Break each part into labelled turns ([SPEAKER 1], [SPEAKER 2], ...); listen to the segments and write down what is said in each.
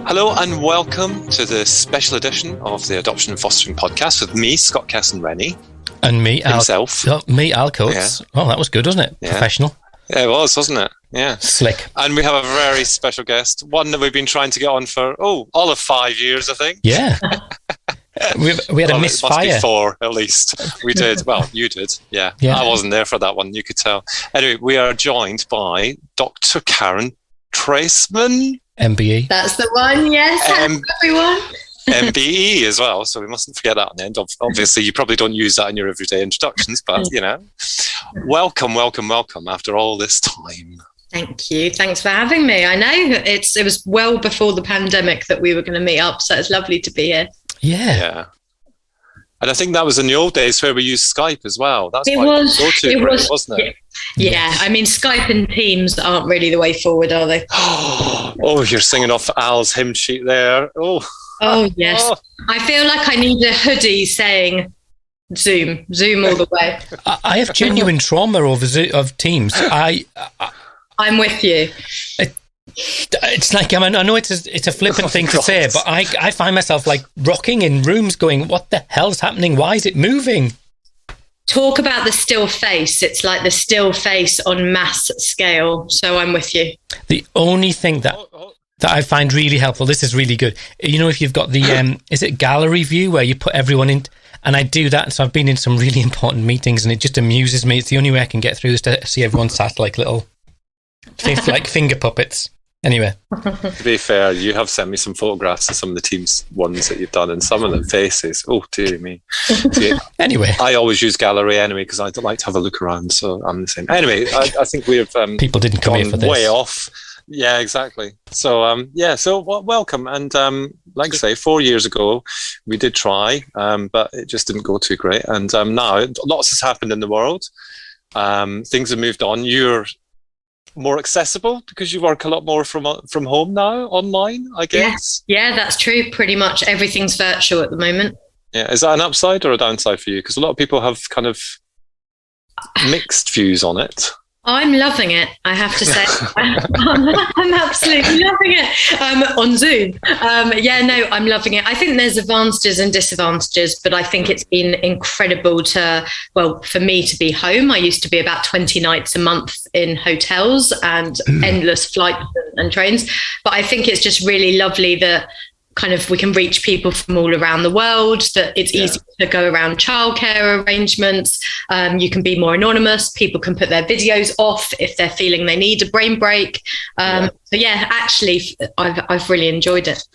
[SPEAKER 1] Hello and welcome to the special edition of the Adoption and Fostering Podcast with me, Scott Kesson-Rennie.
[SPEAKER 2] And me,
[SPEAKER 1] himself.
[SPEAKER 2] Al Coates. Yeah. Oh, that was good, wasn't it? Yeah. Professional.
[SPEAKER 1] Yeah, it was, wasn't it? Yeah.
[SPEAKER 2] Slick.
[SPEAKER 1] And we have a very special guest, one that we've been trying to get on for, all of 5 years, I think.
[SPEAKER 2] Yeah. we had a misfire.
[SPEAKER 1] It must be 4, at least. We did. Well, you did. Yeah. I wasn't there for that one, you could tell. Anyway, we are joined by Dr Karen Treisman.
[SPEAKER 2] MBE.
[SPEAKER 3] That's the one, yes. Everyone.
[SPEAKER 1] MBE as well, so we mustn't forget that on the end. Obviously, you probably don't use that in your everyday introductions, but, welcome after all this time.
[SPEAKER 3] Thank you. Thanks for having me. I know it was well before the pandemic that we were going to meet up, so it's lovely to be here.
[SPEAKER 1] Yeah. And I think that was in the old days where we used Skype as well. That's wasn't it?
[SPEAKER 3] Yeah. I mean, Skype and Teams aren't really the way forward, are they?
[SPEAKER 1] Oh, you're singing off Al's hymn sheet there.
[SPEAKER 3] Oh, yes. Oh. I feel like I need a hoodie saying Zoom all the way.
[SPEAKER 2] I have genuine trauma of Teams.
[SPEAKER 3] I'm with you.
[SPEAKER 2] It's like, I know it's a flippant thing to say, but I find myself like rocking in rooms going, what the hell's happening? Why is it moving?
[SPEAKER 3] Talk about the still face. It's like the still face on mass scale. So I'm with you.
[SPEAKER 2] The only thing that I find really helpful, this is really good. You know, if you've got the, is it gallery view where you put everyone in? And I do that. So I've been in some really important meetings and it just amuses me. It's the only way I can get through is to see everyone sat like little, like finger puppets. Anyway.
[SPEAKER 1] To be fair, you have sent me some photographs of some of the team's ones that you've done and some of the faces. Oh, dear me.
[SPEAKER 2] Anyway.
[SPEAKER 1] I always use gallery anyway because I don't like to have a look around, so I'm the same. Anyway, I think we've
[SPEAKER 2] people didn't come here for this.
[SPEAKER 1] Way off. Yeah, exactly. So, welcome. And like I say, 4 years ago, we did try, but it just didn't go too great. And now, lots has happened in the world. Things have moved on. You're more accessible because you work a lot more from home now, online, I guess.
[SPEAKER 3] Yeah, that's true. Pretty much everything's virtual at the moment.
[SPEAKER 1] Yeah, is that an upside or a downside for you? Because a lot of people have kind of mixed views on it.
[SPEAKER 3] I'm loving it, I have to say. I'm absolutely loving it on Zoom. I'm loving it. I think there's advantages and disadvantages, but I think it's been incredible for me to be home. I used to be about 20 nights a month in hotels and endless flights and trains. But I think it's just really lovely that kind of we can reach people from all around the world, that it's easy to go around childcare arrangements. You can be more anonymous. People can put their videos off if they're feeling they need a brain break. Actually, I've really enjoyed it.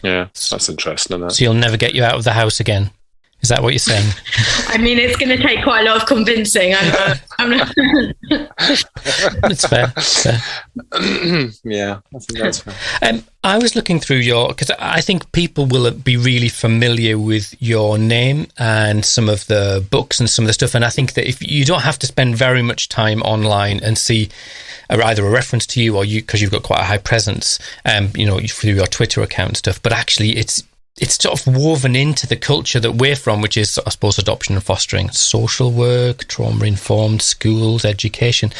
[SPEAKER 1] Yeah, that's interesting. Isn't it?
[SPEAKER 2] So you'll never get you out of the house again? Is that what you're saying?
[SPEAKER 3] I mean, it's going to take quite a lot of convincing.
[SPEAKER 2] It's fair.
[SPEAKER 1] Yeah, I think that's fair.
[SPEAKER 2] I was looking through because I think people will be really familiar with your name and some of the books and some of the stuff. And I think that if you don't have to spend very much time online and see either a reference to you or because you've got quite a high presence, through your Twitter account and stuff. But actually, it's sort of woven into the culture that we're from, which is, I suppose, adoption and fostering, social work, trauma-informed schools, education.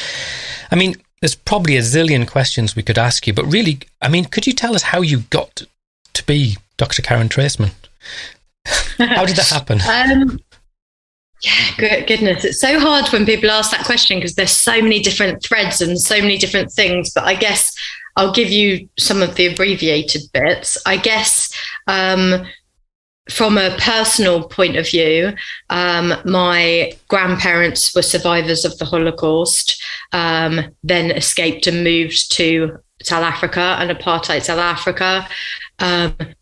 [SPEAKER 2] I mean, there's probably a zillion questions we could ask you, but really, I mean, could you tell us how you got to be Dr. Karen Treisman? How did that happen?
[SPEAKER 3] Goodness, it's so hard when people ask that question because there's so many different threads and so many different things, but I guess I'll give you some of the abbreviated bits. I guess from a personal point of view, my grandparents were survivors of the Holocaust, then escaped and moved to South Africa and apartheid South Africa.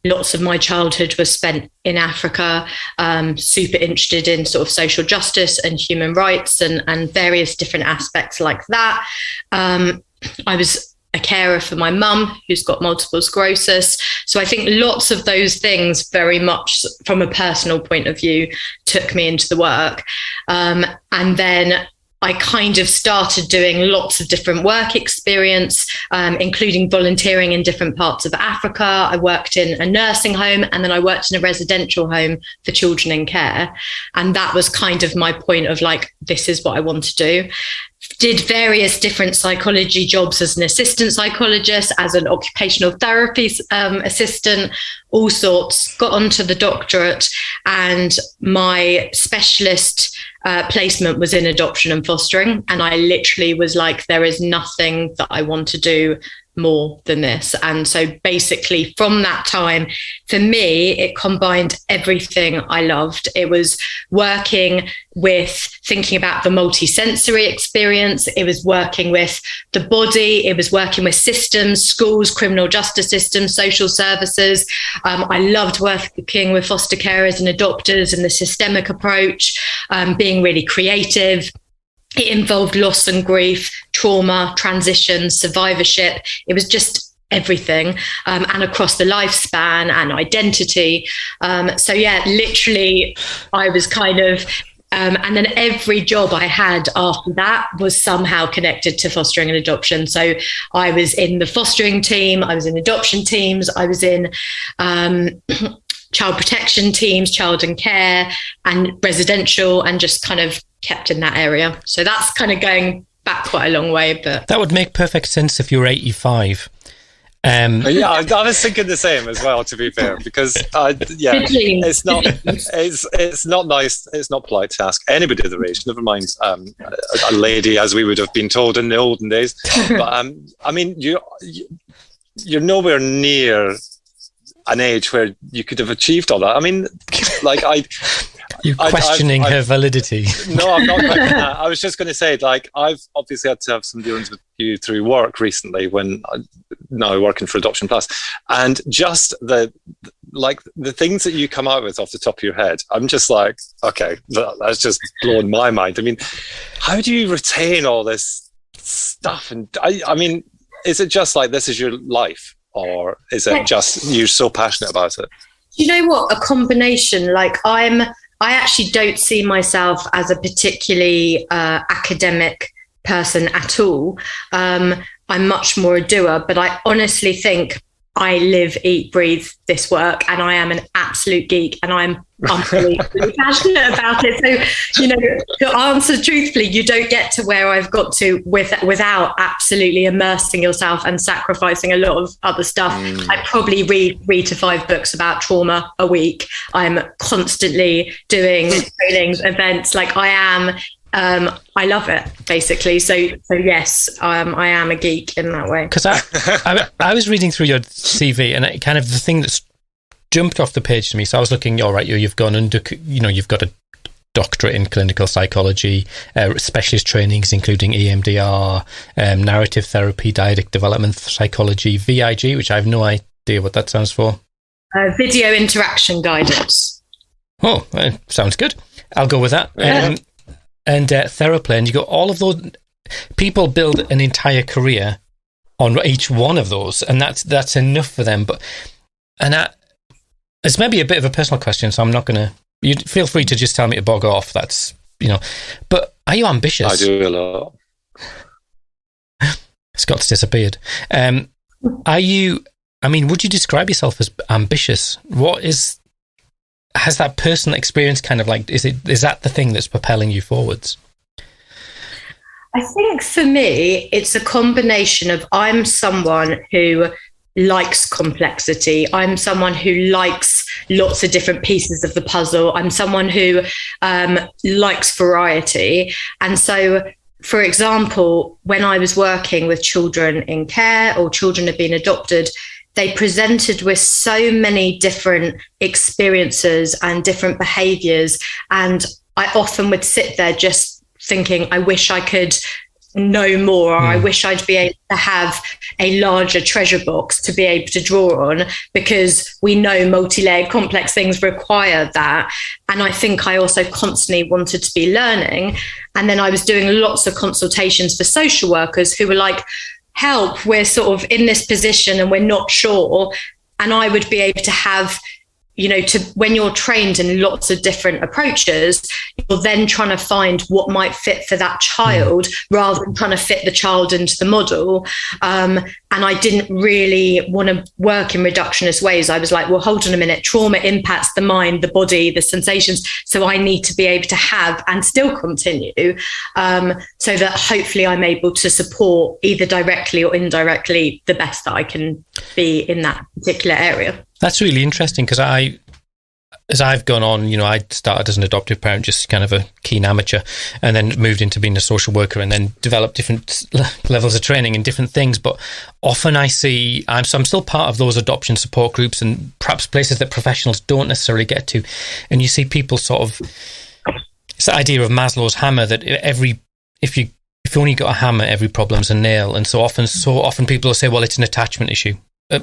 [SPEAKER 3] Lots of my childhood was spent in Africa, super interested in sort of social justice and human rights and various different aspects like that. I was a carer for my mum who's got multiple sclerosis. So I think lots of those things very much from a personal point of view took me into the work. And then I kind of started doing lots of different work experience, including volunteering in different parts of Africa. I worked in a nursing home and then I worked in a residential home for children in care. And that was kind of my point of like, this is what I want to do. did various different psychology jobs as an assistant psychologist, as an occupational therapy assistant, all sorts, got onto the doctorate, and my specialist placement was in adoption and fostering. And I literally was like, there is nothing that I want to do more than this. And so basically from that time, for me, it combined everything I loved. It was working with thinking about the multi-sensory experience. It was working with the body. It was working with systems, schools, criminal justice systems, social services. I loved working with foster carers and adopters and the systemic approach, being really creative. It involved loss and grief, trauma, transition, survivorship. It was just everything, and across the lifespan and identity. So yeah, literally I was kind of, and then every job I had after that was somehow connected to fostering and adoption. So I was in the fostering team, I was in adoption teams, I was in child protection teams, child and care, and residential, and just kind of kept in that area. So that's kind of going back quite a long way. But
[SPEAKER 2] that would make perfect sense if you were 85.
[SPEAKER 1] Yeah, I was thinking the same as well, to be fair, because it's not nice, it's not polite to ask anybody of the age, never mind a lady, as we would have been told in the olden days. But I mean, you're nowhere near an age where you could have achieved all that. I mean, like
[SPEAKER 2] You're questioning her validity.
[SPEAKER 1] No, I'm not questioning that. I was just going to say, like, I've obviously had to have some dealings with you through work recently when I'm now working for Adoption Plus. And just the things that you come out with off the top of your head, I'm just like, okay, that's just blown my mind. I mean, how do you retain all this stuff? And I mean, is it just like this is your life? Or is it just you're so passionate about it?
[SPEAKER 3] You know what? A combination. Like I actually don't see myself as a particularly academic person at all. I'm much more a doer, but I honestly think I live, eat, breathe this work, and I am an absolute geek, and I'm really passionate about it. So, you know, to answer truthfully, you don't get to where I've got to without absolutely immersing yourself and sacrificing a lot of other stuff. I probably read 3 to 5 books about trauma a week. I'm constantly doing trainings, events. Like I am. I love it, basically. So yes, I am a geek in that way.
[SPEAKER 2] Because I was reading through your CV, and it kind of the thing that's jumped off the page to me. So I was looking, all right, you've gone under, you've got a doctorate in clinical psychology, specialist trainings including EMDR, narrative therapy, dyadic development psychology, VIG, which I have no idea what that stands for.
[SPEAKER 3] Video interaction guidance.
[SPEAKER 2] Oh, sounds good. I'll go with that. And Theraplan, you got all of those. People build an entire career on each one of those, and that's enough for them. But it's maybe a bit of a personal question, so I'm not going to. You feel free to just tell me to bog off. That's But are you ambitious?
[SPEAKER 1] I do a lot.
[SPEAKER 2] Scott's disappeared. Are you? I mean, would you describe yourself as ambitious? Has that personal experience kind of like, is that the thing that's propelling you forwards?
[SPEAKER 3] I think for me, it's a combination of I'm someone who likes complexity. I'm someone who likes lots of different pieces of the puzzle. I'm someone who likes variety. And so, for example, when I was working with children in care or children have been adopted, they presented with so many different experiences and different behaviours. And I often would sit there just thinking, I wish I could know more, or I wish I'd be able to have a larger treasure box to be able to draw on, because we know multi-layered complex things require that. And I think I also constantly wanted to be learning. And then I was doing lots of consultations for social workers who were like, help, we're sort of in this position and we're not sure. And I would be able to have, when you're trained in lots of different approaches, you're then trying to find what might fit for that child rather than trying to fit the child into the model. And and I didn't really want to work in reductionist ways. I was like, well, hold on a minute. Trauma impacts the mind, the body, the sensations. So I need to be able to have and still continue, so that hopefully I'm able to support either directly or indirectly the best that I can be in that particular area.
[SPEAKER 2] That's really interesting, because as I've gone on, I started as an adoptive parent, just kind of a keen amateur, and then moved into being a social worker, and then developed different levels of training in different things. But often I see, I'm still part of those adoption support groups, and perhaps places that professionals don't necessarily get to. And you see people sort of, it's the idea of Maslow's hammer, that if you only got a hammer, every problem's a nail. And so often people will say, well, it's an attachment issue.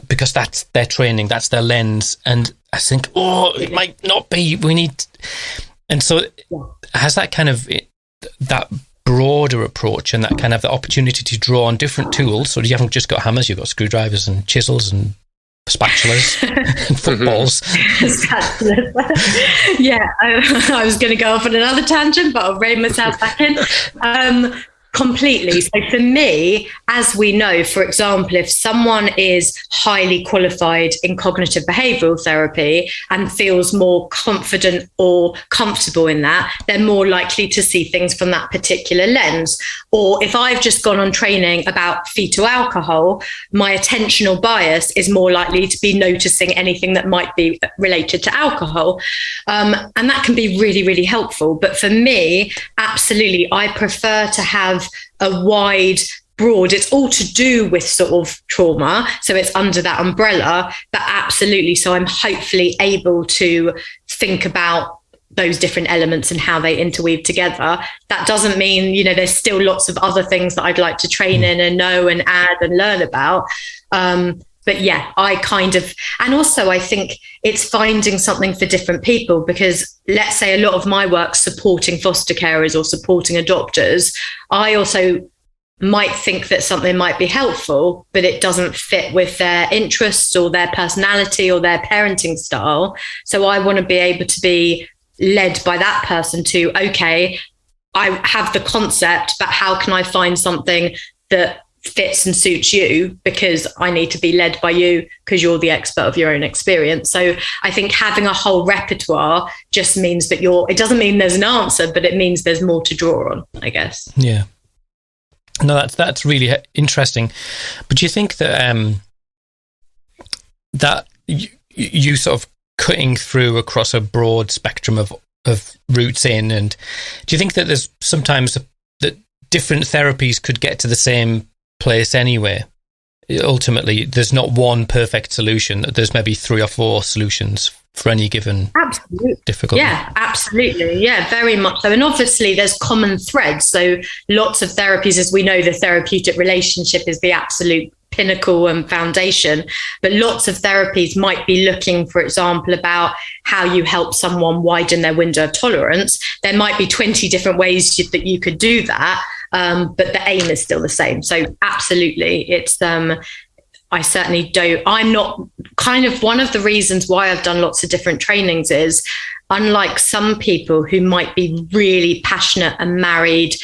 [SPEAKER 2] Because that's their training, that's their lens, and I think, it might not be. We need, and so has that kind of that broader approach and that kind of the opportunity to draw on different tools. So you haven't just got hammers; you've got screwdrivers and chisels and spatulas and footballs.
[SPEAKER 3] Yeah, I was going to go off on another tangent, but I'll rein myself back in. Completely. So for me, as we know, for example, if someone is highly qualified in cognitive behavioural therapy and feels more confident or comfortable in that, they're more likely to see things from that particular lens. Or if I've just gone on training about fetal alcohol, my attentional bias is more likely to be noticing anything that might be related to alcohol. And that can be really, really helpful. But for me, absolutely, I prefer to have a wide, broad, it's all to do with sort of trauma, so it's under that umbrella, but absolutely, so I'm hopefully able to think about those different elements and how they interweave together. That doesn't mean, there's still lots of other things that I'd like to train in and know and add and learn about. But yeah, and also I think it's finding something for different people, because let's say a lot of my work supporting foster carers or supporting adopters, I also might think that something might be helpful, but it doesn't fit with their interests or their personality or their parenting style. So I want to be able to be led by that person to, okay, I have the concept, but how can I find something that fits and suits you, because I need to be led by you because you're the expert of your own experience. So I think having a whole repertoire just means that it doesn't mean there's an answer, but it means there's more to draw on, I guess.
[SPEAKER 2] Yeah. No, that's really interesting. But do you think that that you sort of cutting through across a broad spectrum of routes in, and do you think that there's sometimes that different therapies could get to the same place anyway? Ultimately, there's not one perfect solution. There's maybe 3 or 4 solutions for any given difficulty. Yeah, absolutely. Yeah, very much so. And obviously there's common threads. So lots of therapies, as we know, the therapeutic relationship is the absolute pinnacle and foundation, but lots of therapies might be looking, for example, about how you help someone widen their window of tolerance. There might be 20 different ways that you could do that, but the aim is still the same. So absolutely, it's I certainly don't. I'm not kind of one of the reasons why I've done lots of different trainings is, unlike some people who might be really passionate and married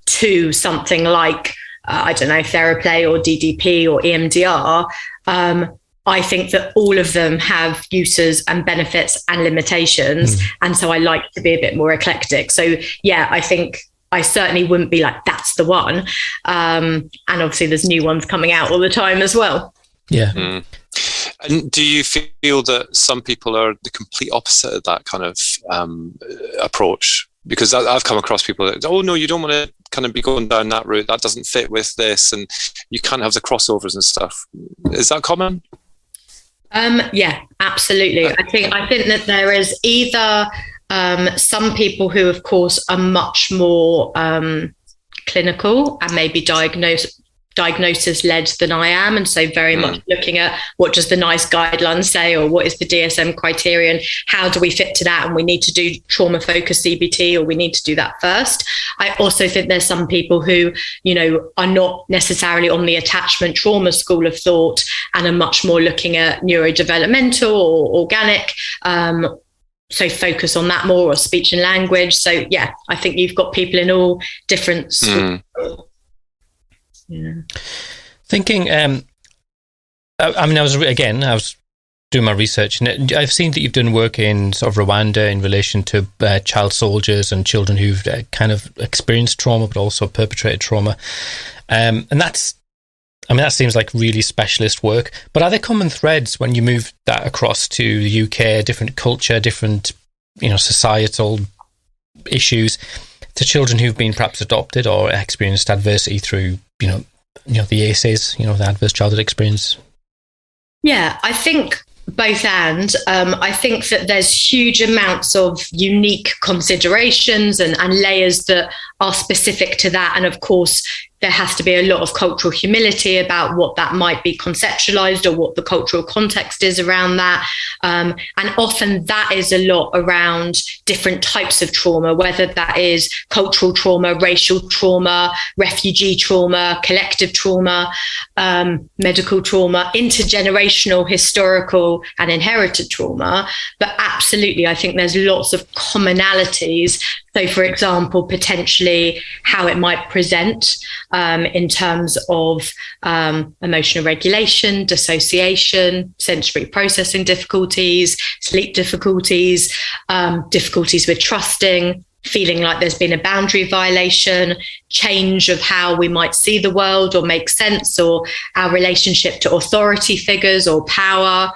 [SPEAKER 2] to something like, I don't know, Theraplay or DDP or EMDR, I think that all of them have uses and benefits and limitations. And so I like to be a bit more eclectic. So yeah, I think I certainly wouldn't be like, that's the one. And obviously there's new ones coming out all the time as well. Yeah.
[SPEAKER 1] And do you feel that some people are the complete opposite of that kind of approach? Because I've come across people that, oh no, you don't want to kind of be going down that route. That doesn't fit with this, and you can't have the crossovers and stuff. Is that common?
[SPEAKER 3] Yeah, absolutely. I think that there is either some people who, of course, are much more clinical and maybe diagnosis led than I am, and so very much looking at what does the NICE guidelines say, or what is the DSM criterion, how do we fit to that, and we need to do trauma focused CBT, or we need to do that first. I also think there's some people who, are not necessarily on the attachment trauma school of thought and are much more looking at neurodevelopmental or organic, so focus on that more, or speech and language. So yeah, I think you've got people in all different schools. Yeah.
[SPEAKER 2] Thinking, I was doing my research, and I've seen that you've done work in sort of Rwanda in relation to child soldiers and children who've kind of experienced trauma, but also perpetrated trauma. And that seems like really specialist work. But are there common threads when you move that across to the UK, different culture, different, societal issues, to children who've been perhaps adopted or experienced adversity through, the ACEs, the adverse childhood experience?
[SPEAKER 3] Yeah, I think both and. I think that there's huge amounts of unique considerations and layers that are specific to that. And of course, there has to be a lot of cultural humility about what that might be conceptualized or what the cultural context is around that. And often that is a lot around different types of trauma, whether that is cultural trauma, racial trauma, refugee trauma, collective trauma, medical trauma, intergenerational, historical and inherited trauma. But absolutely, I think there's lots of commonalities. So, for example, potentially how it might present in terms of emotional regulation, dissociation, sensory processing difficulties, sleep difficulties, difficulties with trusting, feeling like there's been a boundary violation, change of how we might see the world or make sense, or our relationship to authority figures or power.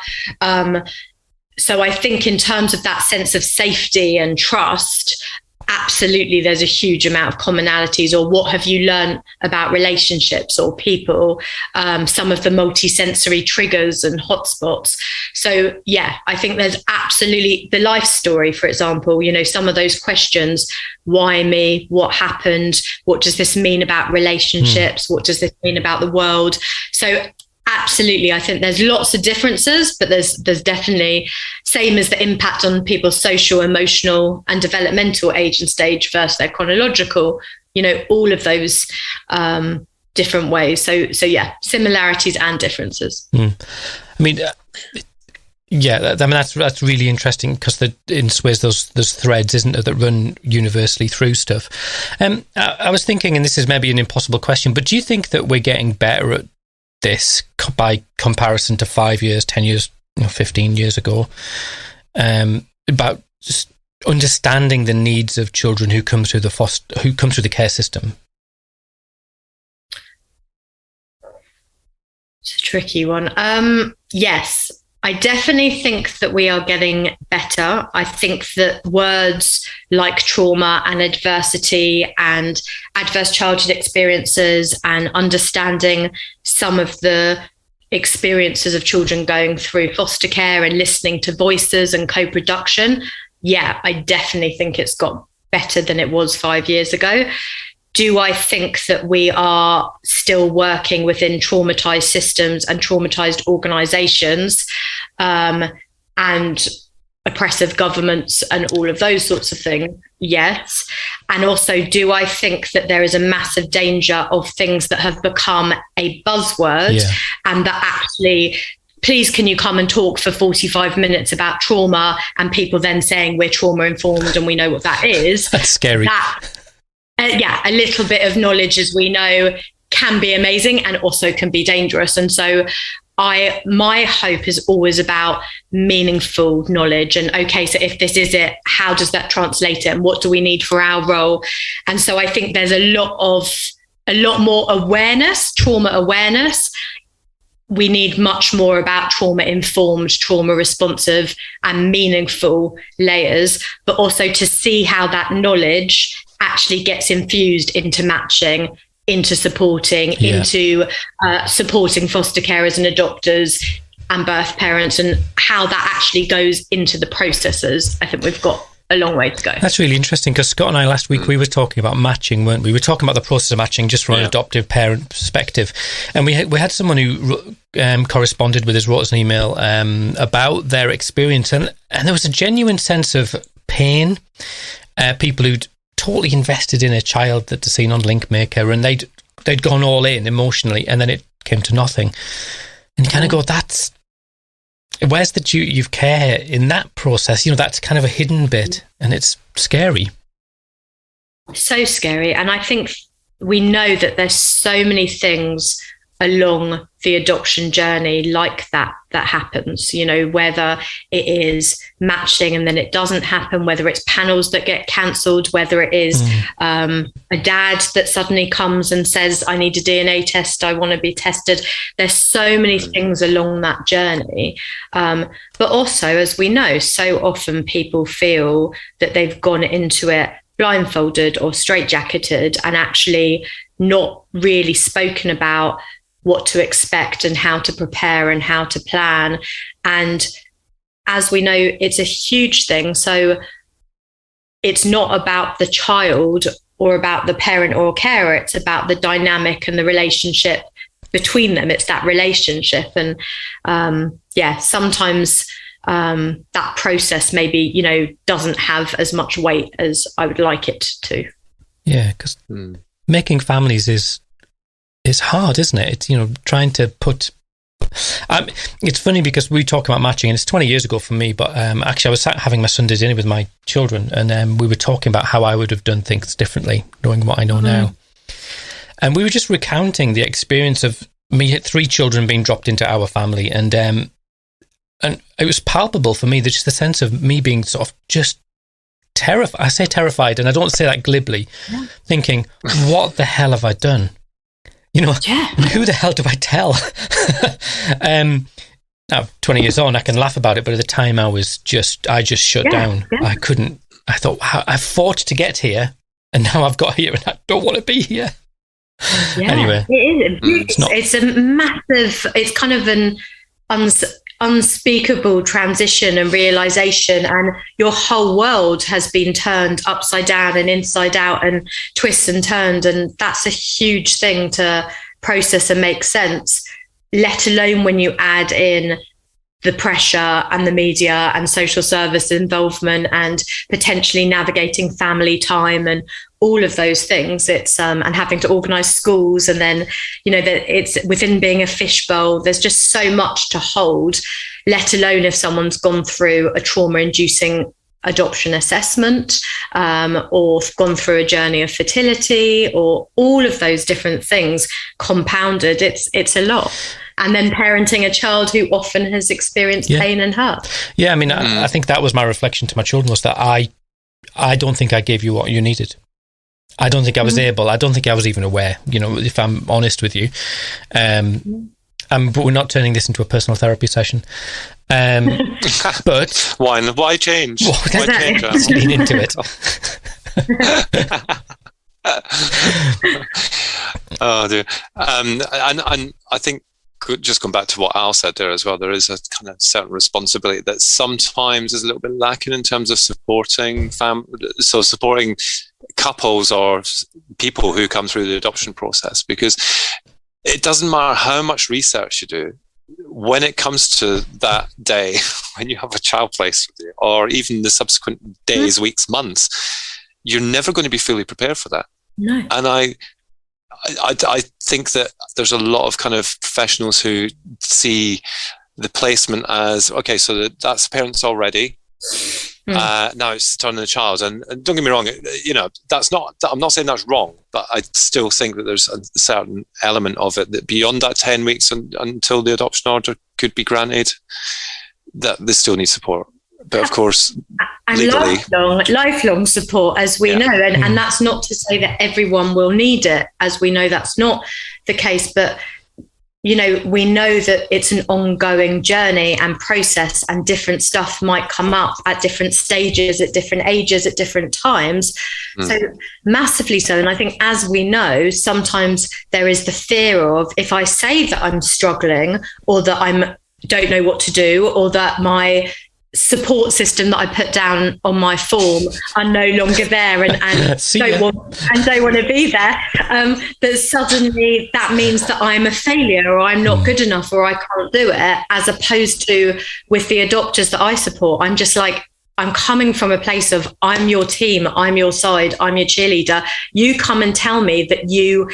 [SPEAKER 3] So I think in terms of that sense of safety and trust, absolutely, there's a huge amount of commonalities. Or what have you learned about relationships or people? Some of the multisensory triggers and hotspots. So yeah, I think there's absolutely the life story, for example, some of those questions, why me? What happened? What does this mean about relationships? What does this mean about the world? So absolutely, I think there's lots of differences, but there's definitely, same as the impact on people's social, emotional and developmental age and stage versus their chronological, all of those different ways. So yeah, similarities and differences.
[SPEAKER 2] That's really interesting, because in Swiss there's threads, isn't there, that run universally through stuff. I was thinking, and this is maybe an impossible question, but do you think that we're getting better at this by comparison to 5 years, 10 years, 15 years ago, about just understanding the needs of children who come through the care system?
[SPEAKER 3] It's a tricky one. Yes, I definitely think that we are getting better. I think that words like trauma and adversity and adverse childhood experiences and understanding some of the experiences of children going through foster care and listening to voices and co-production. Yeah, I definitely think it's got better than it was 5 years ago. Do I think that we are still working within traumatized systems and traumatized organizations and oppressive governments and all of those sorts of things? Yes. And also, do I think that there is a massive danger of things that have become a buzzword and that actually, please, can you come and talk for 45 minutes about trauma, and people then saying we're trauma informed and we know what that is?
[SPEAKER 2] That's scary.
[SPEAKER 3] A little bit of knowledge, as we know, can be amazing and also can be dangerous. And so my hope is always about meaningful knowledge. And okay, so if this is it, how does that translate it? And what do we need for our role? And so I think there's a lot more awareness, trauma awareness. We need much more about trauma informed, trauma responsive and meaningful layers, but also to see how that knowledge actually gets infused into matching, into supporting, into supporting foster carers and adopters and birth parents, and how that actually goes into the processes. I think we've got a long way to go. That's
[SPEAKER 2] really interesting, because Scott and I last week, we were talking about matching, weren't we? We were talking about the process of matching just from an adoptive parent perspective. And we had someone who corresponded with us, wrote us an email about their experience. And there was a genuine sense of pain. People who'd totally invested in a child that they'd seen on Linkmaker, and they'd gone all in emotionally, and then it came to nothing. And you kind of go, where's the duty of care in that process? That's kind of a hidden bit, and it's scary. So
[SPEAKER 3] scary. And I think we know that there's so many things along the adoption journey like that happens, you know, whether it is matching and then it doesn't happen, whether it's panels that get cancelled, whether it is a dad that suddenly comes and says, I need a DNA test, I want to be tested. There's so many things along that journey. But also, as we know, so often people feel that they've gone into it blindfolded or straitjacketed and actually not really spoken about what to expect and how to prepare and how to plan. And as we know, it's a huge thing. So it's not about the child or about the parent or carer. It's about the dynamic and the relationship between them. It's that relationship. And sometimes that process maybe, you know, doesn't have as much weight as I would like it to.
[SPEAKER 2] Yeah, because making families is hard, isn't it? It's, you know, trying to put... it's funny because we talk about matching, and it's 20 years ago for me, but actually I was having my Sunday dinner with my children, and we were talking about how I would have done things differently, knowing what I know now. And we were just recounting the experience of me, 3 children being dropped into our family, and it was palpable for me, just the sense of me being sort of just terrified. I say terrified, and I don't say that glibly, thinking, what the hell have I done? You know, who the hell do I tell? Now, 20 years on, I can laugh about it, but at the time I just shut down. I couldn't. I thought, wow, I fought to get here, and now I've got here, and I don't want to be here.
[SPEAKER 3] Yeah,
[SPEAKER 2] anyway,
[SPEAKER 3] it is. It's a massive, it's kind of an unspeakable transition and realization, and your whole world has been turned upside down and inside out and twists and turned, and that's a huge thing to process and make sense, let alone when you add in the pressure and the media and social service involvement and potentially navigating family time and all of those things. It's and having to organize schools, and then, you know, that it's within being a fishbowl, there's just so much to hold, let alone if someone's gone through a trauma-inducing adoption assessment, or gone through a journey of fertility, or all of those different things compounded. It's a lot. And then parenting a child who often has experienced pain and hurt. Yeah,
[SPEAKER 2] I mean, I think that was my reflection to my children, was that I don't think I gave you what you needed. I don't think I was able. I don't think I was even aware, you know, if I'm honest with you. But we're not turning this into a personal therapy session. But
[SPEAKER 1] why change? Why change?
[SPEAKER 2] Let's lean into it.
[SPEAKER 1] Oh dear. And I think, just going back to what Al said there as well, there is a kind of certain responsibility that sometimes is a little bit lacking in terms of supporting supporting couples or people who come through the adoption process, because it doesn't matter how much research you do, when it comes to that day when you have a child placed with you, or even the subsequent days, weeks, months, you're never going to be fully prepared for that.
[SPEAKER 3] No.
[SPEAKER 1] And I think that there's a lot of kind of professionals who see the placement as, okay, so that's parents already. Now it's turning the child, and don't get me wrong, you know, I'm not saying that's wrong, but I still think that there's a certain element of it that beyond that 10 weeks until the adoption order could be granted, that they still need support. But of course,
[SPEAKER 3] and
[SPEAKER 1] legally,
[SPEAKER 3] lifelong support, as we know, and that's not to say that everyone will need it, as we know that's not the case, but you know, we know that it's an ongoing journey and process, and different stuff might come up at different stages, at different ages, at different times. So massively so. And I think, as we know, sometimes there is the fear of, if I say that I'm struggling, or that I don't know what to do, or that my support system that I put down on my form are no longer there and don't want to be there, that suddenly that means that I'm a failure, or I'm not good enough, or I can't do it. As opposed to with the adopters that I support, I'm just like, I'm coming from a place of, I'm your team, I'm your side, I'm your cheerleader. You come and tell me that you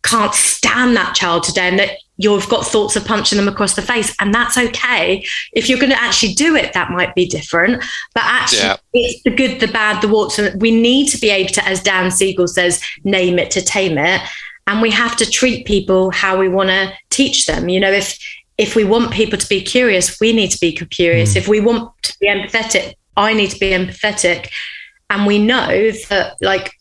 [SPEAKER 3] can't stand that child today, and that you've got thoughts of punching them across the face, and that's okay. If you're going to actually do it, that might be different. But actually, it's the good, the bad, the warts. And we need to be able to, as Dan Siegel says, name it to tame it. and we have to treat people how we want to teach them. You know, if we want people to be curious, we need to be curious. If we want to be empathetic, I need to be empathetic. And we know that, like,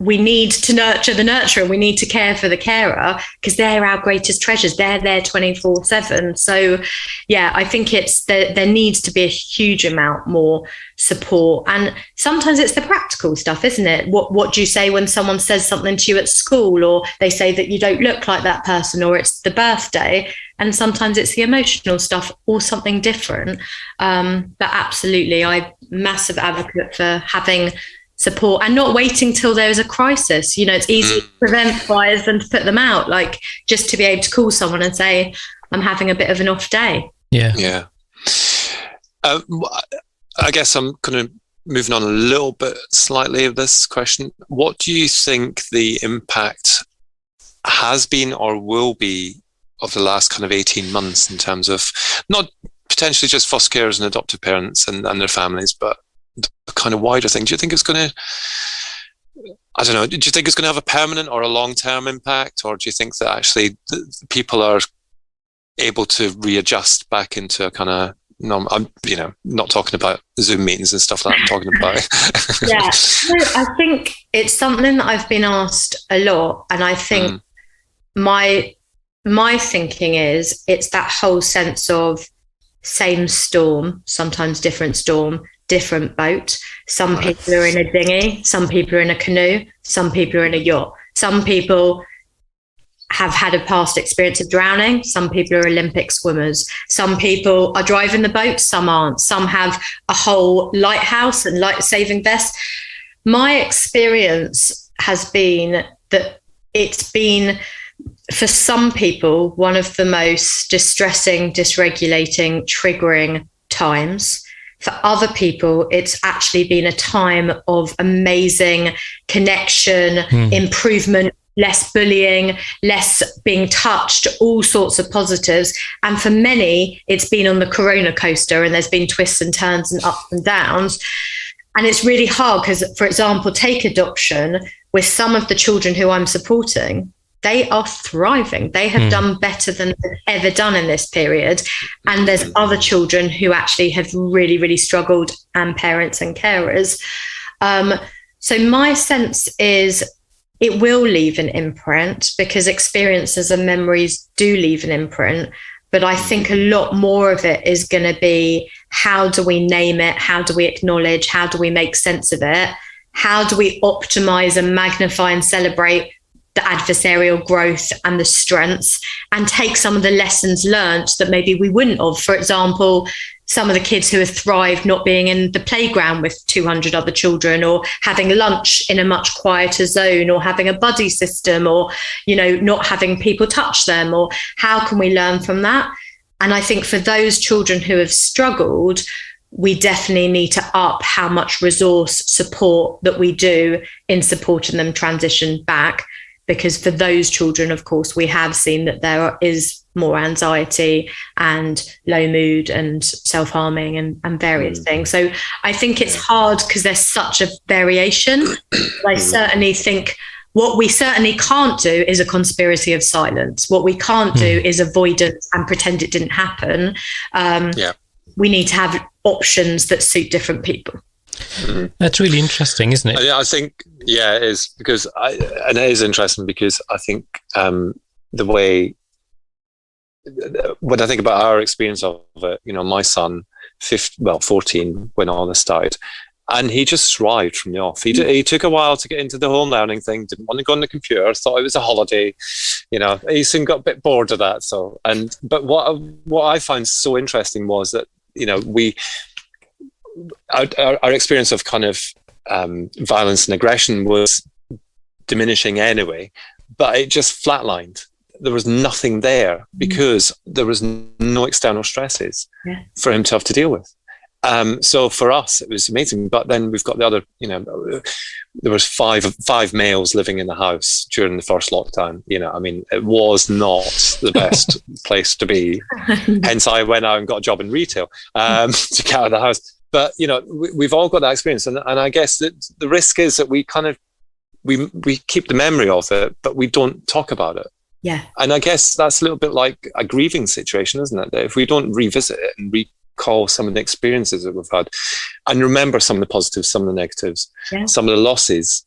[SPEAKER 3] we need to nurture the nurturer. We need to care for the carer, because they're our greatest treasures. They're there 24/7. So, yeah, I think there needs to be a huge amount more support. And sometimes it's the practical stuff, isn't it? What do you say when someone says something to you at school, or they say that you don't look like that person, or it's the birthday? And sometimes it's the emotional stuff or something different. But absolutely, I'm massive advocate for having support and not waiting till there is a crisis. You know, it's easier to prevent fires than to put them out. Like, just to be able to call someone and say, I'm having a bit of an off day.
[SPEAKER 1] Yeah. I guess I'm kind of moving on a little bit slightly of this question. What do you think the impact has been or will be of the last kind of 18 months in terms of not potentially just foster carers and adoptive parents and their families, but the kind of wider thing? Do you think it's going to, I don't know, do you think it's going to have a permanent or a long-term impact, or do you think that actually the people are able to readjust back into a kind of, I'm not talking about Zoom meetings and stuff like that. I'm talking about
[SPEAKER 3] yeah, no, I think it's something that I've been asked a lot, and I think my thinking is it's that whole sense of same storm, sometimes different storm, different boat. Some people are in a dinghy, some people are in a canoe, some people are in a yacht. Some people have had a past experience of drowning. Some people are Olympic swimmers. Some people are driving the boat, some aren't. Some have a whole lighthouse and life-saving vest. My experience has been that it's been, for some people, one of the most distressing, dysregulating, triggering times. For other people, it's actually been a time of amazing connection, improvement, less bullying, less being touched, all sorts of positives. And for many, it's been on the corona coaster, and there's been twists and turns and ups and downs. And it's really hard because, for example, take adoption. With some of the children who I'm supporting, they are thriving. They have done better than they've ever done in this period. And there's other children who actually have really, really struggled, and parents and carers. So my sense is it will leave an imprint, because experiences and memories do leave an imprint. But I think a lot more of it is going to be, how do we name it? How do we acknowledge? How do we make sense of it? How do we optimize and magnify and celebrate the adversarial growth and the strengths, and take some of the lessons learned that maybe we wouldn't have? For example, some of the kids who have thrived not being in the playground with 200 other children, or having lunch in a much quieter zone, or having a buddy system, or, you know, not having people touch them, or how can we learn from that? And I think for those children who have struggled, we definitely need to up how much resource support that we do in supporting them transition back. Because for those children, of course, we have seen that there is more anxiety and low mood and self-harming and various things. So I think it's hard because there's such a variation. I certainly think what we certainly can't do is a conspiracy of silence. What we can't do is avoidance and pretend it didn't happen. We need to have options that suit different people.
[SPEAKER 2] That's really interesting, isn't it?
[SPEAKER 1] I think, yeah, it is, because and it is interesting because I think the way, when I think about our experience of it, you know, my son, 14 when all this started, and he just thrived from the off. He took a while to get into the home learning thing, didn't want to go on the computer, thought it was a holiday, you know, he soon got a bit bored of that. But what I found so interesting was that, you know, our experience of kind of violence and aggression was diminishing anyway, but it just flatlined. There was nothing there because there was no external stresses for him to have to deal with. So for us, it was amazing. But then we've got the other, you know, there was five males living in the house during the first lockdown. You know, I mean, it was not the best place to be. Hence, I went out and got a job in retail to get out of the house. But, you know, we've all got that experience. And I guess that the risk is that we kind of we keep the memory of it, but we don't talk about it.
[SPEAKER 3] Yeah.
[SPEAKER 1] And I guess that's a little bit like a grieving situation, isn't it? That if we don't revisit it and recall some of the experiences that we've had and remember some of the positives, some of the negatives, some of the losses,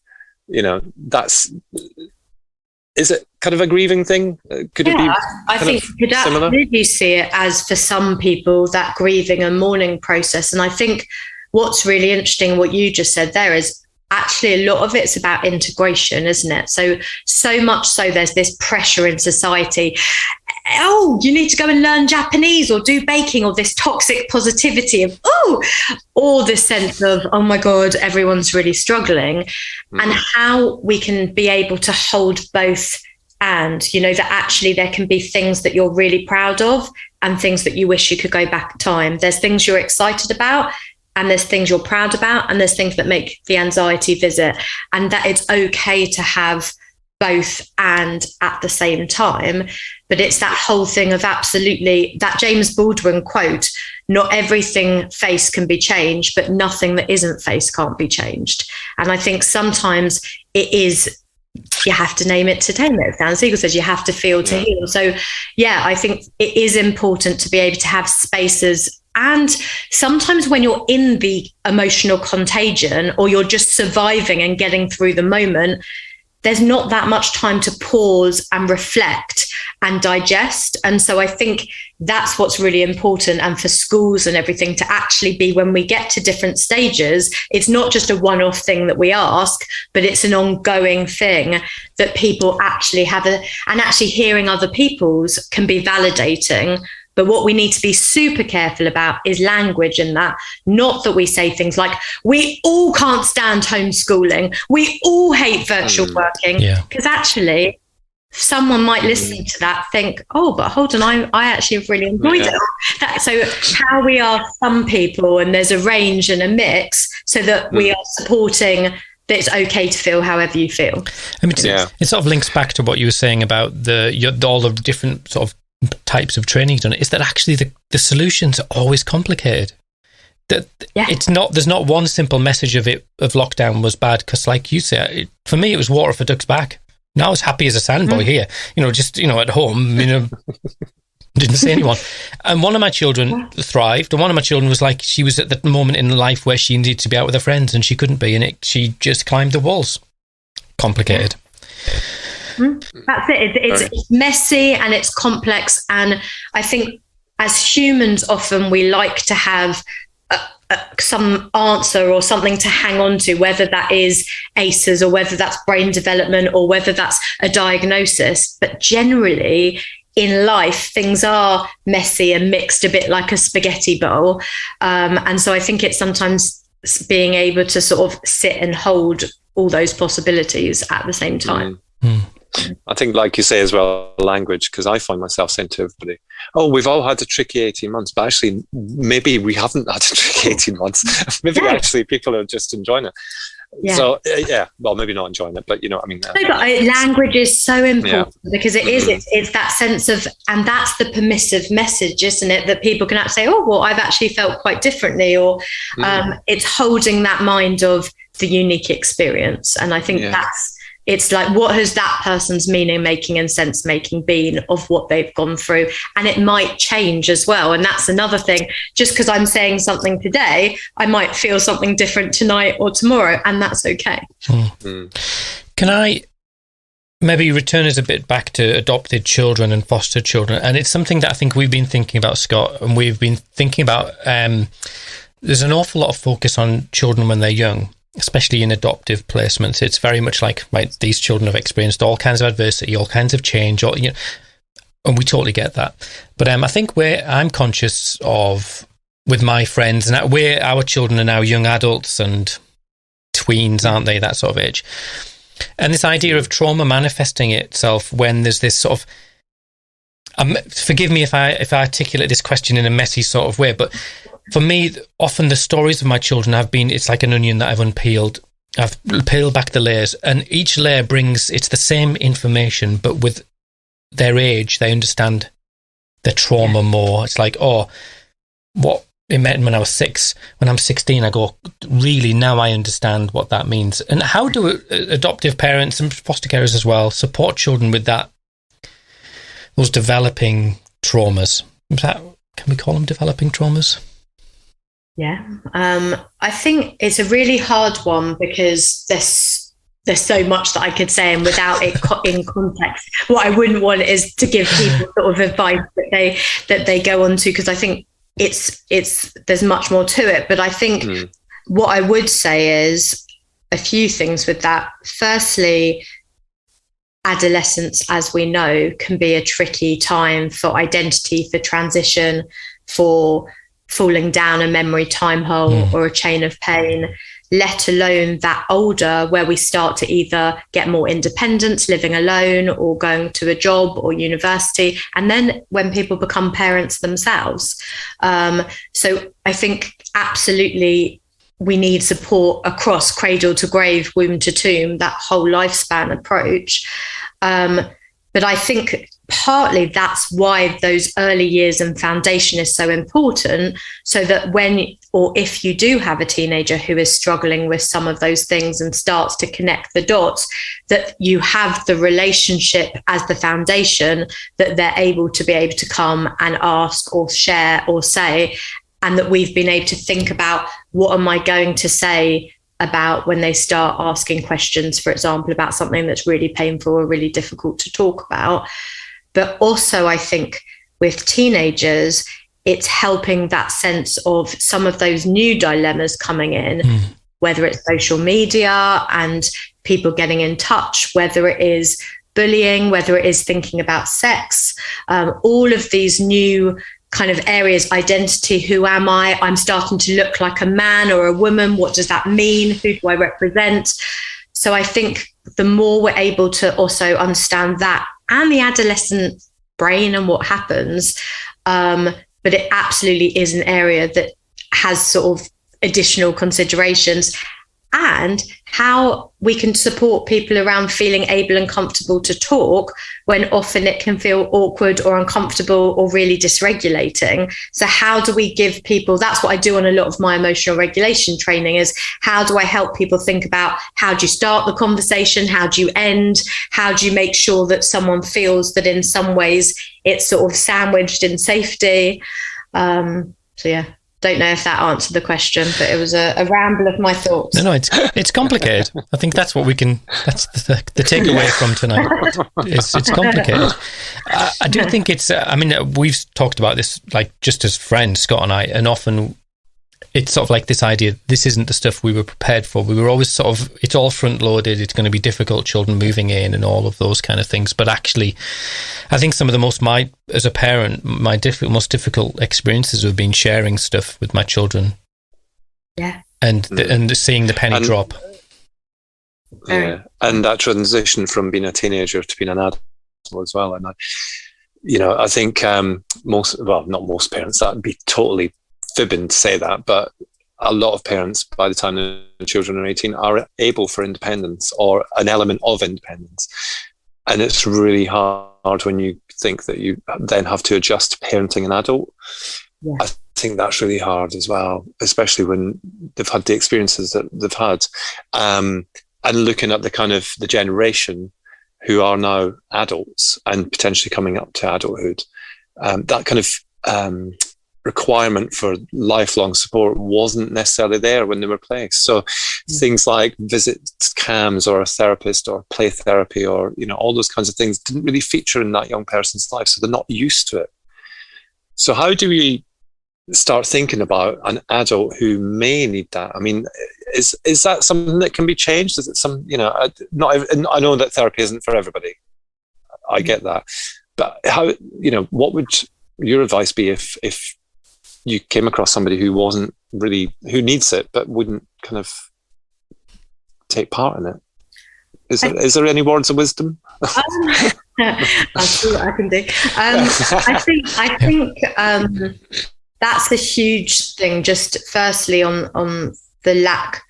[SPEAKER 1] is it kind of a grieving thing? Could it be
[SPEAKER 3] I think could absolutely see it as, for some people, that grieving and mourning process. And I think what's really interesting, what you just said there, is actually a lot of it's about integration, isn't it? So much so there's this pressure in society. Oh, you need to go and learn Japanese or do baking, or this toxic positivity of, or this sense of, oh my God, everyone's really struggling. And how we can be able to hold both, and, that actually there can be things that you're really proud of and things that you wish you could go back in time. There's things you're excited about, and there's things you're proud about, and there's things that make the anxiety visit, and that it's okay to have both and at the same time. But it's that whole thing of, absolutely, that James Baldwin quote, not everything faced can be changed, but nothing that isn't faced can't be changed. And I think sometimes it is, you have to name it to tame it. Dan Siegel says you have to feel to heal. So I think it is important to be able to have spaces. And sometimes when you're in the emotional contagion, or you're just surviving and getting through the moment, there's not that much time to pause and reflect and digest. And so I think that's what's really important. And for schools and everything to actually be, when we get to different stages, it's not just a one-off thing that we ask, but it's an ongoing thing that people actually have. And actually hearing other people's can be validating. But what we need to be super careful about is language in that. Not that we say things like, we all can't stand homeschooling, we all hate virtual working. Because actually, someone might listen to that, think, oh, but hold on, I actually have really enjoyed it. So how we are some people, and there's a range and a mix, so that we are supporting that it's okay to feel however you feel.
[SPEAKER 2] I mean, it sort of links back to what you were saying about all the different sort of types of training done, is that actually the solutions are always complicated. It's not, there's not one simple message of lockdown was bad, because like you say, for me it was water for duck's back. Now I was happy as a sandboy here, just at home, didn't see anyone. And one of my children thrived, and one of my children was like, she was at that moment in life where she needed to be out with her friends and she couldn't be, and she just climbed the walls. Complicated.
[SPEAKER 3] That's it. It's messy and it's complex. And I think as humans, often we like to have some answer or something to hang on to, whether that is ACEs or whether that's brain development or whether that's a diagnosis. But generally in life, things are messy and mixed, a bit like a spaghetti bowl. And so I think it's sometimes being able to sort of sit and hold all those possibilities at the same time.
[SPEAKER 1] I think, like you say as well, language, because I find myself saying to everybody, oh, we've all had a tricky 18 months, but actually maybe we haven't had a tricky 18 months. Maybe actually people are just enjoying it. So well, maybe not enjoying it, but what I mean.
[SPEAKER 3] Language is so important because it is, it's that sense of, and that's the permissive message, isn't it? That people can actually say, oh, well, I've actually felt quite differently, or it's holding that mind of the unique experience. And I think it's like, what has that person's meaning making and sense making been of what they've gone through? And it might change as well. And that's another thing. Just because I'm saying something today, I might feel something different tonight or tomorrow, and that's okay.
[SPEAKER 2] Can I maybe return us a bit back to adopted children and foster children? And it's something that I think we've been thinking about, Scott, and we've been thinking about, there's an awful lot of focus on children when they're young, especially in adoptive placements. It's very much like, right, these children have experienced all kinds of adversity, all kinds of change, and we totally get that. But I think where I'm conscious of with my friends, and our children are now young adults and tweens, aren't they, that sort of age. And this idea of trauma manifesting itself when there's this sort of, forgive me if I articulate this question in a messy sort of way, but for me, often the stories of my children have been, it's like an onion that I've unpeeled. I've peeled back the layers, and each layer brings, it's the same information, but with their age, they understand their trauma more. It's like, oh, what it met when I was 6. When I'm 16, I go, really, now I understand what that means. And how do adoptive parents and foster carers as well support children with those developing traumas? Can we call them developing traumas?
[SPEAKER 3] Yeah. I think it's a really hard one because there's so much that I could say, and without it in context, what I wouldn't want is to give people sort of advice that they go on to, because I think there's much more to it. But I think what I would say is a few things with that. Firstly, adolescence, as we know, can be a tricky time for identity, for transition, for falling down a memory time hole or a chain of pain, let alone that older, where we start to either get more independence, living alone, or going to a job or university, and then when people become parents themselves. So I think absolutely we need support across cradle to grave, womb to tomb, that whole lifespan approach. But I think partly that's why those early years and foundation is so important, so that when or if you do have a teenager who is struggling with some of those things and starts to connect the dots, that you have the relationship as the foundation, that they're able to come and ask or share or say, and that we've been able to think about, what am I going to say about when they start asking questions, for example, about something that's really painful or really difficult to talk about. But also, I think with teenagers, it's helping that sense of some of those new dilemmas coming in, whether it's social media and people getting in touch, whether it is bullying, whether it is thinking about sex, all of these new kind of areas, identity, who am I? I'm starting to look like a man or a woman. What does that mean? Who do I represent? So I think the more we're able to also understand that and the adolescent brain and what happens, but it absolutely is an area that has sort of additional considerations, and how we can support people around feeling able and comfortable to talk when often it can feel awkward or uncomfortable or really dysregulating. So how do we give people, that's what I do on a lot of my emotional regulation training, is how do I help people think about, how do you start the conversation? How do you end? How do you make sure that someone feels that in some ways it's sort of sandwiched in safety? So yeah. Don't know if that answered the question, but it was a ramble of my thoughts.
[SPEAKER 2] No, it's complicated. I think that's what that's the takeaway from tonight. It's complicated. I do think it's, we've talked about this, like, just as friends, Scott and I, and often it's sort of like this idea, this isn't the stuff we were prepared for. We were always sort of, it's all front loaded, it's going to be difficult, children moving in and all of those kind of things. But actually, I think some of as a parent, my most difficult experiences have been sharing stuff with my children.
[SPEAKER 3] Yeah. And
[SPEAKER 2] seeing the penny drop.
[SPEAKER 1] Yeah. And that transition from being a teenager to being an adult as well. And I think not most parents, that'd be totally fibbing to say that, but a lot of parents, by the time the children are 18, are able for independence or an element of independence. And it's really hard when you think that you then have to adjust to parenting an adult. Yeah. I think that's really hard as well, especially when they've had the experiences that they've had. And looking at the kind of the generation who are now adults and potentially coming up to adulthood, that kind of requirement for lifelong support wasn't necessarily there when they were placed. So things like visit CAMs or a therapist or play therapy or, all those kinds of things didn't really feature in that young person's life. So they're not used to it. So how do we start thinking about an adult who may need that? I mean, is that something that can be changed? Is it I know that therapy isn't for everybody. I get that. But how, what would your advice be if you came across somebody who who needs it, but wouldn't kind of take part in it? Is there any words of wisdom?
[SPEAKER 3] I'll see what I can do. I think that's a huge thing. Just firstly on the lack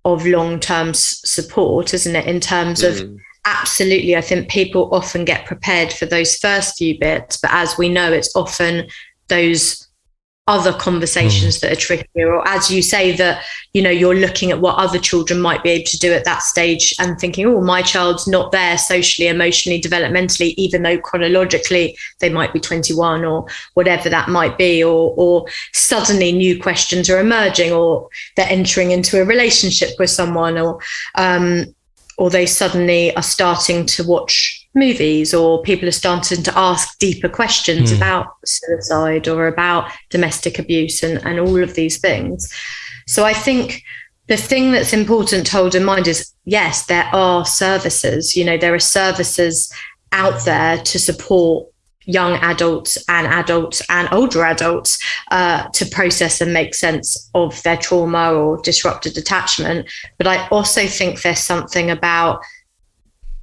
[SPEAKER 3] of long-term support, isn't it? In terms of absolutely, I think people often get prepared for those first few bits, but as we know, it's often those other conversations that are trickier, or as you say, that, you know, you're looking at what other children might be able to do at that stage and thinking, oh, my child's not there socially, emotionally, developmentally, even though chronologically they might be 21 or whatever that might be, or suddenly new questions are emerging, or they're entering into a relationship with someone, or they suddenly are starting to watch movies, or people are starting to ask deeper questions about suicide or about domestic abuse and all of these things. So I think the thing that's important to hold in mind is, yes, there are services, you know, there are services out there to support young adults and older adults to process and make sense of their trauma or disrupted attachment. But I also think there's something about,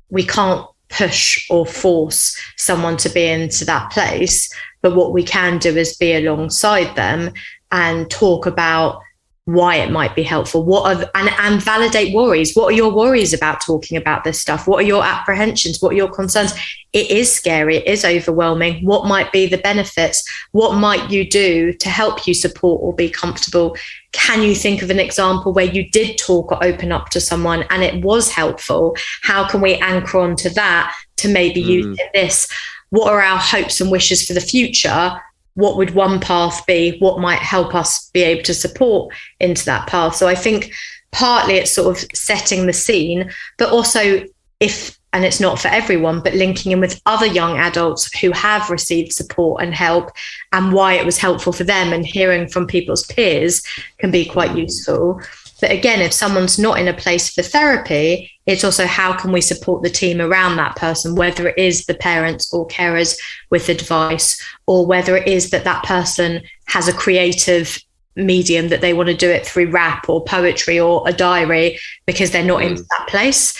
[SPEAKER 3] we can't push or force someone to be into that place, but what we can do is be alongside them and talk about why it might be helpful, and validate worries. What are your worries about talking about this stuff? What are your apprehensions? What are your concerns? It is scary, it is overwhelming. What might be the benefits? What might you do to help you support or be comfortable? Can you think of an example where you did talk or open up to someone and it was helpful? How can we anchor onto that to maybe use this? What are our hopes and wishes for the future? What would one path be? What might help us be able to support into that path? So I think partly it's sort of setting the scene, but also and it's not for everyone, but linking in with other young adults who have received support and help and why it was helpful for them, and hearing from people's peers can be quite useful. But again, if someone's not in a place for therapy, it's also how can we support the team around that person, whether it is the parents or carers with advice, or whether it is that person has a creative medium that they want to do it through rap or poetry or a diary because they're not in that place.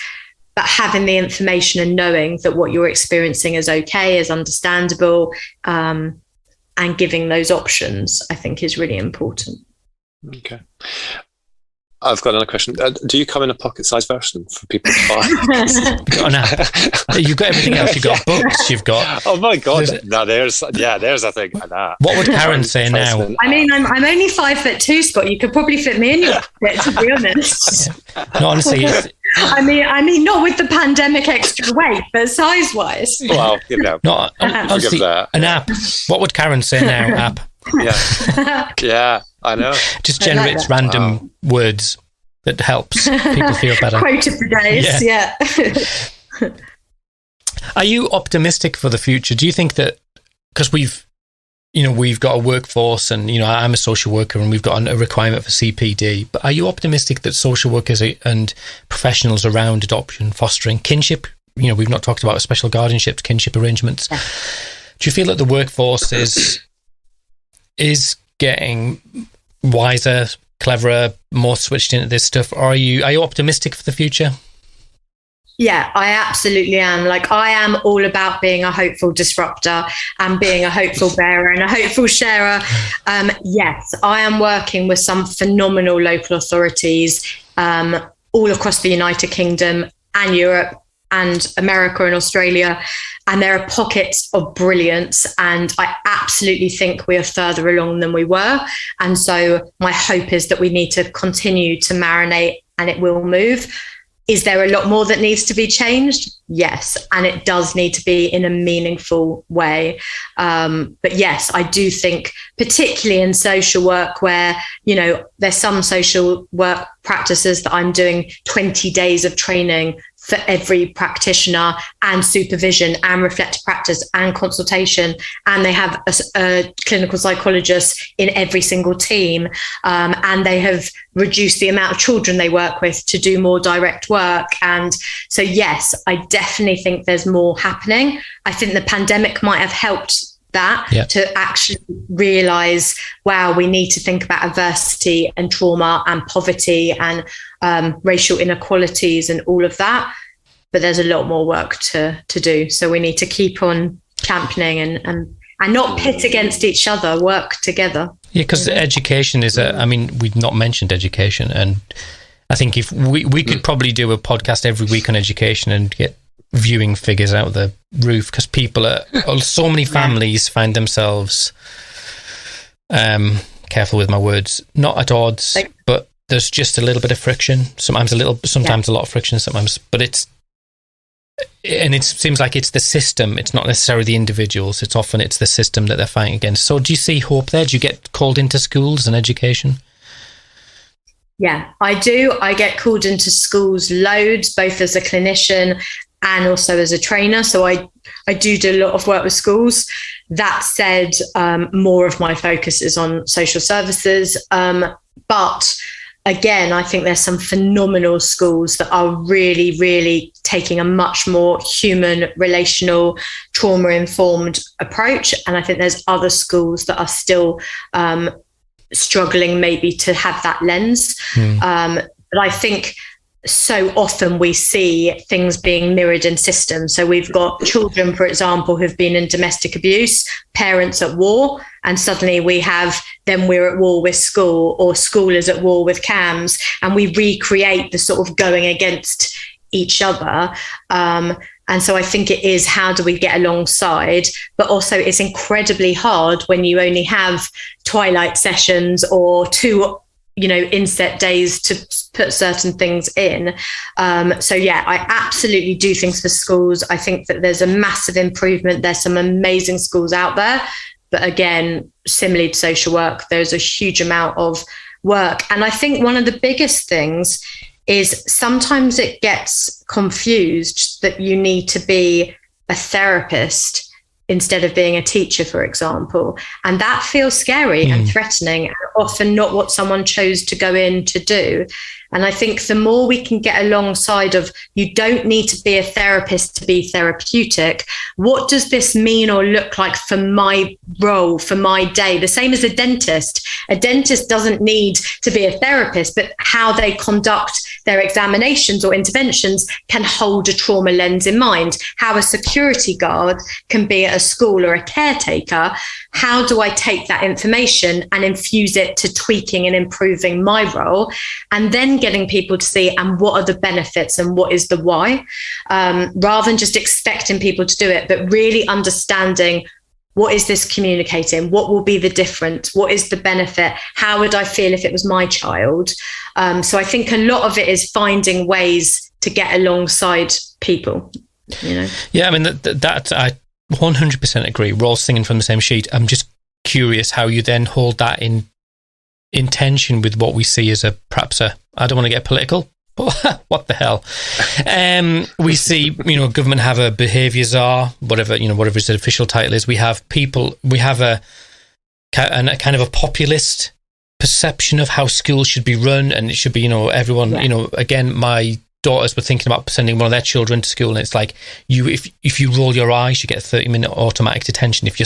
[SPEAKER 3] But having the information and knowing that what you're experiencing is okay, is understandable, and giving those options, I think, is really important.
[SPEAKER 1] Okay. I've got another question. Do you come in a pocket-sized version for people to buy?
[SPEAKER 2] You've got everything else. You've got books. You've got.
[SPEAKER 1] Oh my God! No, there's a thing like that.
[SPEAKER 2] What would Karen say now?
[SPEAKER 3] I mean, I'm only 5'2", Scott. You could probably fit me in your pocket, to be honest.
[SPEAKER 2] Yeah. No, honestly.
[SPEAKER 3] I mean, not with the pandemic extra weight, but size-wise.
[SPEAKER 1] Well, you know.
[SPEAKER 2] No, honestly, an app. What would Karen say now? App.
[SPEAKER 1] Yeah, I know.
[SPEAKER 2] Just generates random words that helps people feel better.
[SPEAKER 3] Quote of the days, yeah.
[SPEAKER 2] Are you optimistic for the future? Do you think that, because we've got a workforce, and I'm a social worker, and we've got a requirement for CPD, but are you optimistic that social workers and professionals around adoption, fostering, kinship, we've not talked about special guardianships, kinship arrangements, do you feel that the workforce is getting wiser, cleverer, more switched into this stuff? Or are you optimistic for the future?
[SPEAKER 3] Yeah, I absolutely am. Like, I am all about being a hopeful disruptor and being a hopeful bearer and a hopeful sharer. Yes, I am working with some phenomenal local authorities all across the United Kingdom and Europe and America and Australia. And there are pockets of brilliance. And I absolutely think we are further along than we were. And so my hope is that we need to continue to marinate, and it will move. Is there a lot more that needs to be changed? Yes. And it does need to be in a meaningful way. But yes, I do think, particularly in social work, where, there's some social work practices that I'm doing 20 days of training for every practitioner, and supervision and reflective practice and consultation. And they have a clinical psychologist in every single team. And they have reduced the amount of children they work with to do more direct work. And so, yes, I definitely think there's more happening. I think the pandemic might have helped that, to actually realise, wow, we need to think about adversity and trauma and poverty and racial inequalities and all of that. But there's a lot more work to do. So we need to keep on championing and not pit against each other, work together.
[SPEAKER 2] Yeah, because education is we've not mentioned education. And I think if we could probably do a podcast every week on education and get viewing figures out of the roof, because so many families find themselves careful with my words, not at odds, but there's just a little bit of friction. Sometimes a lot of friction. Sometimes, but it seems like it's the system. It's not necessarily the individuals. It's the system that they're fighting against. So, do you see hope there? Do you get called into schools and education?
[SPEAKER 3] Yeah, I do. I get called into schools loads, both as a clinician and also as a trainer. So I do a lot of work with schools. That said, more of my focus is on social services. But again, I think there's some phenomenal schools that are really, really taking a much more human, relational, trauma-informed approach. And I think there's other schools that are still struggling maybe to have that lens. But I think so often we see things being mirrored in systems. So we've got children, for example, who've been in domestic abuse, parents at war, and suddenly we're at war with school, or school is at war with CAMS, and we recreate the sort of going against each other. And so I think it is, how do we get alongside? But also it's incredibly hard when you only have twilight sessions or 2 inset days to put certain things in. So yeah, I absolutely do things for schools. I think that there's a massive improvement. There's some amazing schools out there. But again, similarly to social work, there's a huge amount of work. And I think one of the biggest things is sometimes it gets confused that you need to be a therapist instead of being a teacher, for example. And that feels scary and threatening, and often not what someone chose to go in to do. And I think the more we can get alongside of, you don't need to be a therapist to be therapeutic. What does this mean or look like for my role, for my day? The same as a dentist. A dentist doesn't need to be a therapist, but how they conduct their examinations or interventions can hold a trauma lens in mind. How a security guard can be at a school or a caretaker. How do I take that information and infuse it to tweaking and improving my role? And then getting people to see, and what are the benefits and what is the why, rather than just expecting people to do it, but really understanding, what is this communicating? What will be the difference? What is the benefit? How would I feel if it was my child? So I think a lot of it is finding ways to get alongside people,
[SPEAKER 2] Yeah, I mean, that I 100% agree. We're all singing from the same sheet. I'm just curious how you then hold that in tension with what we see as I don't want to get political, but what the hell? We see, government have a Behaviour Czar, whatever its official title is. We have a kind of a populist perception of how schools should be run, and it should be, everyone, again, my daughters were thinking about sending one of their children to school, and it's like, if you roll your eyes, you get a 30-minute automatic detention. If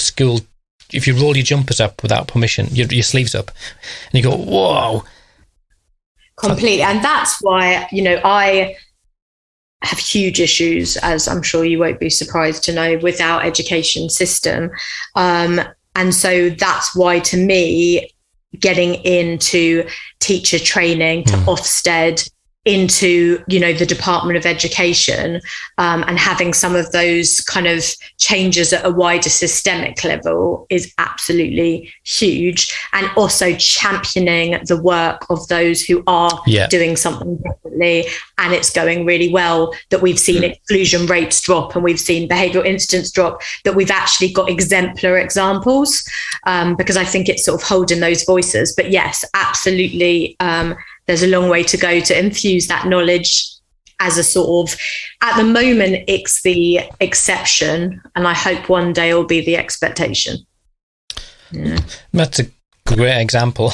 [SPEAKER 2] you roll your jumpers up without permission, your sleeves up, and you go, whoa.
[SPEAKER 3] Completely. And that's why, I have huge issues, as I'm sure you won't be surprised to know, with our education system. And so that's why, to me, getting into teacher training, to Ofsted, into, the Department of Education, and having some of those kind of changes at a wider systemic level is absolutely huge. And also championing the work of those who are doing something differently, and it's going really well, that we've seen exclusion rates drop and we've seen behavioural incidents drop, that we've actually got exemplar examples, because I think it's sort of holding those voices. But yes, absolutely, there's a long way to go to infuse that knowledge as a sort of, at the moment, it's the exception, and I hope one day it'll be the expectation. Yeah.
[SPEAKER 2] That's a great example.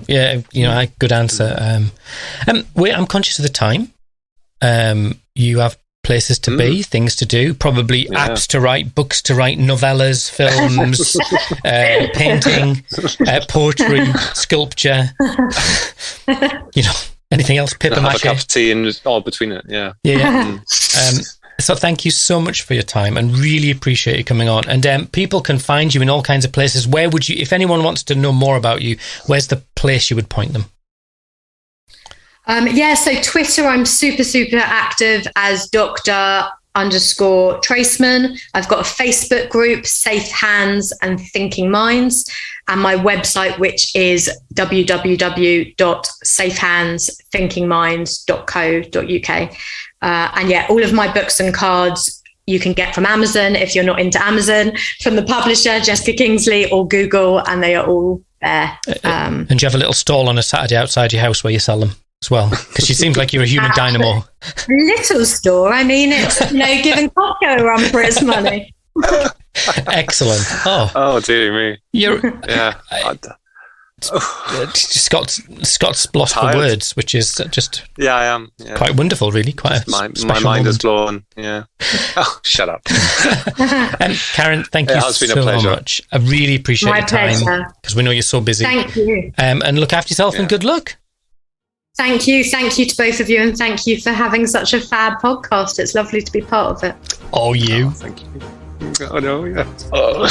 [SPEAKER 2] Yeah, good answer. I'm conscious of the time. You have places to be, things to do, probably apps to write, books to write, novellas, films, painting, poetry, sculpture, anything else, paper mache.
[SPEAKER 1] Have a cup of tea and all between it, yeah.
[SPEAKER 2] So thank you so much for your time, and really appreciate you coming on. And people can find you in all kinds of places. Where would you, if anyone wants to know more about you, where's the place you would point them? So
[SPEAKER 3] Twitter, I'm super, super active as Dr Treisman. I've got a Facebook group, Safe Hands and Thinking Minds, and my website, which is www.safehandsthinkingminds.co.uk. And yeah, all of my books and cards you can get from Amazon if you're not into Amazon, from the publisher, Jessica Kingsley, or Google, and they are all there.
[SPEAKER 2] And do you have a little stall on a Saturday outside your house where you sell them as well? Because you seem like you're a human dynamo.
[SPEAKER 3] Little store. I mean, it's, giving Costco a run for its money.
[SPEAKER 2] Excellent.
[SPEAKER 1] Oh, dear me.
[SPEAKER 2] Yeah. Scott's lost for words, which is just
[SPEAKER 1] I am
[SPEAKER 2] quite wonderful, really. Quite
[SPEAKER 1] my mind is blown. Yeah. Oh, shut up.
[SPEAKER 2] Karen, thank you so much. I really appreciate your time, because we know you're so busy.
[SPEAKER 3] Thank you.
[SPEAKER 2] And look after yourself and good luck.
[SPEAKER 3] Thank you to both of you, and thank you for having such a fab podcast. It's lovely to be part of it.
[SPEAKER 2] Oh, you.
[SPEAKER 1] Oh, thank you. Oh no, yeah. Oh.